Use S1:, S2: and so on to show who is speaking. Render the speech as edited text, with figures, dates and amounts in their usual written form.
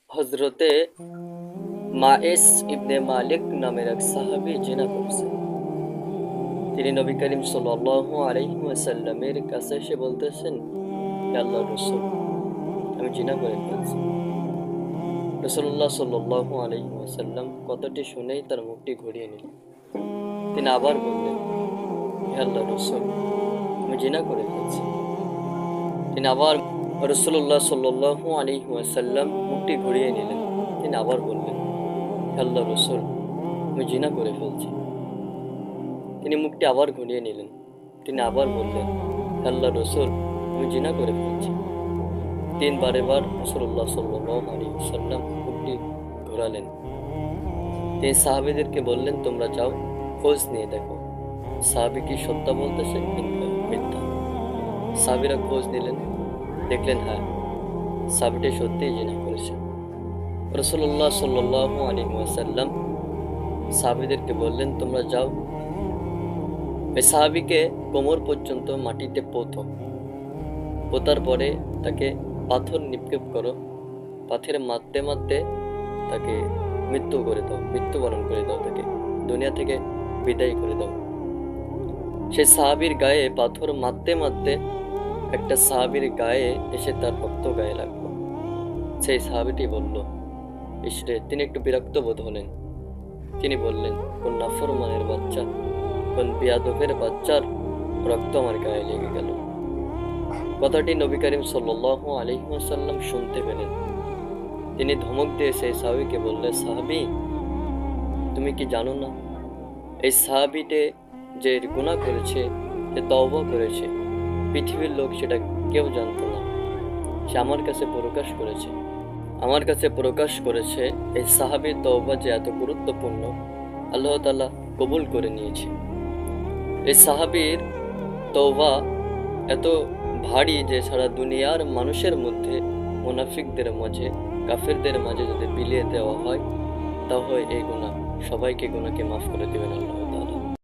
S1: হযরতে মাইস ইবনে মালিক নামের এক সাহাবী জিনা করছেন। তিনি নবী করিম সাল্লাল্লাহু আলাইহি ওয়াসাল্লামের কাছে এসে বলতেছেন, হে আল্লাহর রাসূল, আমি জিনা করে ফেলছি। রাসূলুল্লাহ সাল্লাল্লাহু আলাইহি ওয়াসাল্লাম কথাটি শুনেই তার মুখটি ঘুরিয়ে নিলেন। তিনি আবার বললেন, হে আল্লাহর রাসূল, আমি জিনা করে ফেলছি। তিনি আবার রাসূলুল্লাহ সাল্লাল্লাহু আলাইহি ওয়াসাল্লাম মুখটি ঘুরিয়ে নিলেন। তিনি আবার বললেন, হে আল্লাহর রাসূল, আমি জিনা করে ফেলছি। তিনি মুখটি আবার ঘুরিয়ে নিলেন। তিনি আবার বললেন, হে আল্লাহর রাসূল, আমি জিনা করে ফেলছি। এবার রাসূলুল্লাহ সাল্লাল্লাহু আলাইহি ওয়াসাল্লাম মুখটি ঘোরালেন। তিনি সাহাবীদেরকে বললেন, তোমরা যাও, খোঁজ নিয়ে দেখো সাহাবী কি সত্য বলতেছে কিংবা মিথ্যা। সাহাবীরা খোঁজ নিলেন, দেখলেন হ্যাঁ, সাহাবীটি সত্যিই জিনা করেছে। রাসূলুল্লাহ সাল্লাল্লাহু আলাইহি ওয়াসাল্লাম সাহাবীদেরকে বললেন, তোমরা যাও, এই সাহাবীকে কোমর পর্যন্ত মাটিতে পোতার পরে তাকে পাথর নিক্ষেপ করো, পাথরে মারতে মারতে তাকে মৃত্যুবরণ করে দাও, তাকে দুনিয়া থেকে বিদায় করে দাও। সেই সাহাবীর গায়ে পাথর মারতে মারতে একটা সাহাবীর গায়ে এসে তার রক্ত গায়ে লাগলো। সেই সাহাবীটি বলল, ইসরে, তিনি একটু বিরক্ত বোধ হলেন। তিনি বললেন, কোন নাফরমানের বাচ্চা, কোন বিয়াদবের বাচ্চার রক্ত আমার গায়ে লেগে গেল। কথাটি নবী করিম সাল্লাল্লাহু আলাইহি ওয়াসাল্লাম শুনতে পেলেন। তিনি ধমক দিয়ে সেই সাহাবীকে বললেন, সাহাবী, তুমি কি জানো না এই সাহাবীতে যে গুনাহ করেছে, যে তওবা করেছে, পৃথিবীর লোক সেটা কেউ জানতো না। সে আমার কাছে প্রকাশ করেছে এই সাহাবীর তওবা যে এত গুরুত্বপূর্ণ, আল্লাহ তাআলা কবুল করে নিয়েছে। এই সাহাবীর তওবা এত ভারী যে সারা দুনিয়ার মানুষের মধ্যে, মুনাফিকদের মাঝে, কাফেরদের মাঝে যদি বিলিয়ে দেওয়া হয়, তাহলে এই গুনাহ সবাইকে গুনাহকে মাফ করে দেবেন আল্লাহ।